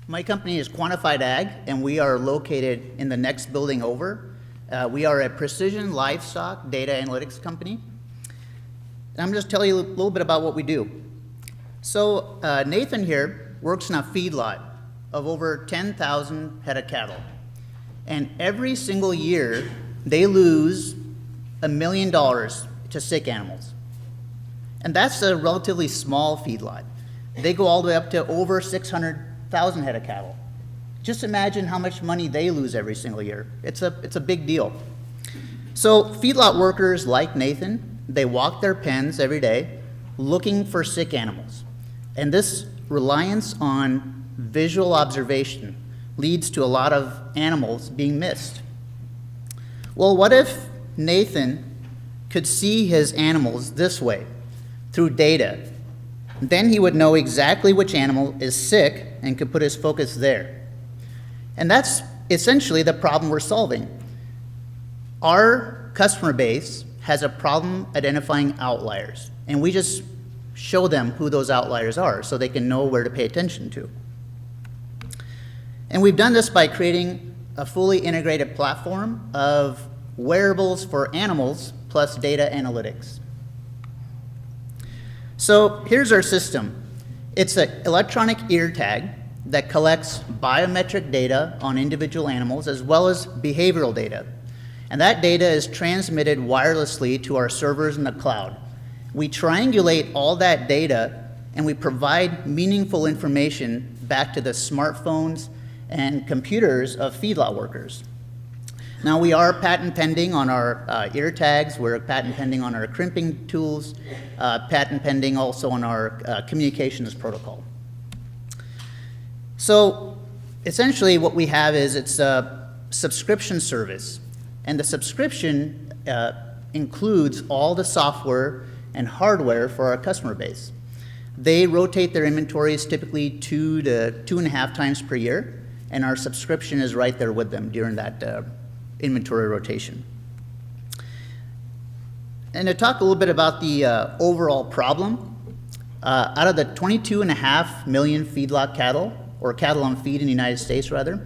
My company is Quantified Ag, and we are located in the next building over. We are a precision livestock data analytics company. And I'm just telling you a little bit about what we do. So Nathan here works in a feedlot of over 10,000 head of cattle. And every single year, they lose $1 million to sick animals. And that's a relatively small feedlot. They go all the way up to over 600,000 head of cattle. Just imagine how much money they lose every single year. It's a big deal. So feedlot workers like Nathan, they walk their pens every day looking for sick animals. And this reliance on visual observation leads to a lot of animals being missed. Well, what if Nathan could see his animals this way, through data? Then he would know exactly which animal is sick and could put his focus there. And that's essentially the problem we're solving. Our customer base has a problem identifying outliers, and we just show them who those outliers are so they can know where to pay attention to. And we've done this by creating a fully integrated platform of wearables for animals plus data analytics. So here's our system. It's an electronic ear tag that collects biometric data on individual animals as well as behavioral data. And that data is transmitted wirelessly to our servers in the cloud. We triangulate all that data and we provide meaningful information back to the smartphones and computers of feedlot workers. Now, we are patent pending on our ear tags. We're patent pending on our crimping tools, patent pending also on our communications protocol. So essentially what we have is it's a subscription service. And the subscription includes all the software and hardware for our customer base. They rotate their inventories typically 2 to 2.5 times per year, and our subscription is right there with them during that inventory rotation. And to talk a little bit about the overall problem, out of the 22.5 million feedlot cattle, or cattle on feed in the United States rather,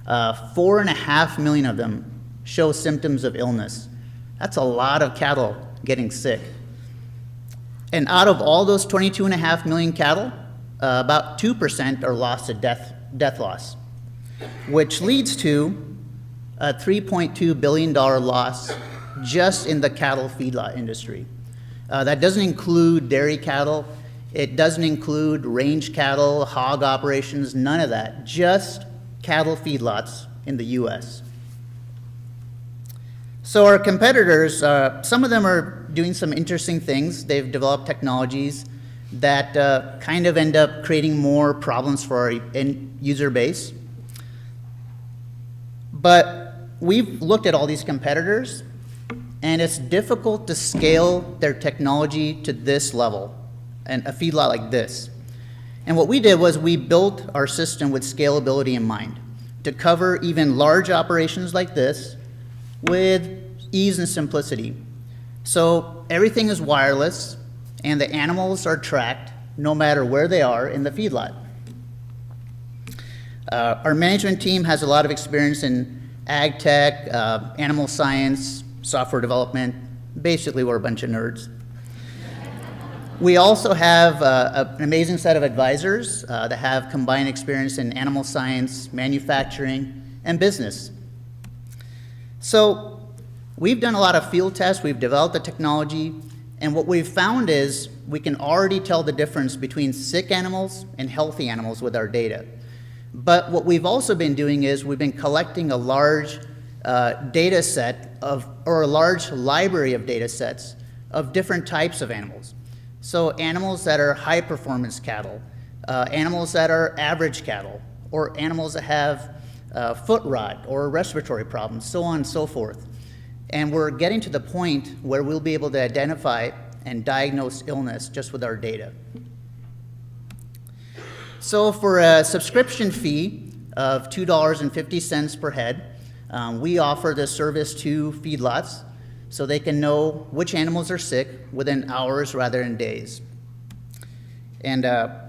4.5 million of them show symptoms of illness. That's a lot of cattle getting sick. And out of all those 22.5 million cattle, about 2% are lost to death loss, which leads to a $3.2 billion loss just in the cattle feedlot industry. That doesn't include dairy cattle. It doesn't include range cattle, hog operations, none of that. Just cattle feedlots in the US. So our competitors, some of them are doing some interesting things. They've developed technologies that kind of end up creating more problems for our end user base. But we've looked at all these competitors, and it's difficult to scale their technology to this level, and a feedlot like this. And what we did was we built our system with scalability in mind to cover even large operations like this with ease and simplicity. So everything is wireless, and the animals are tracked no matter where they are in the feedlot. Our management team has a lot of experience in ag tech, animal science, software development. Basically, we're a bunch of nerds. We also have an amazing set of advisors that have combined experience in animal science, manufacturing, and business. So we've done a lot of field tests, we've developed the technology, and what we've found is we can already tell the difference between sick animals and healthy animals with our data. But what we've also been doing is we've been collecting a large data set or a large library of data sets of different types of animals. So animals that are high performance cattle, animals that are average cattle, or animals that have foot rot or respiratory problems, so on and so forth. And we're getting to the point where we'll be able to identify and diagnose illness just with our data. So for a subscription fee of $2.50 per head, we offer this service to feedlots so they can know which animals are sick within hours rather than days. And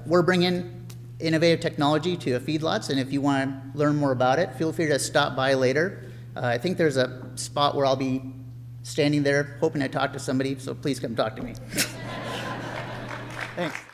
we're bringing innovative technology to feedlots, and if you want to learn more about it, feel free to stop by later. I think there's a spot where I'll be standing there hoping to talk to somebody, so please come talk to me. Thanks.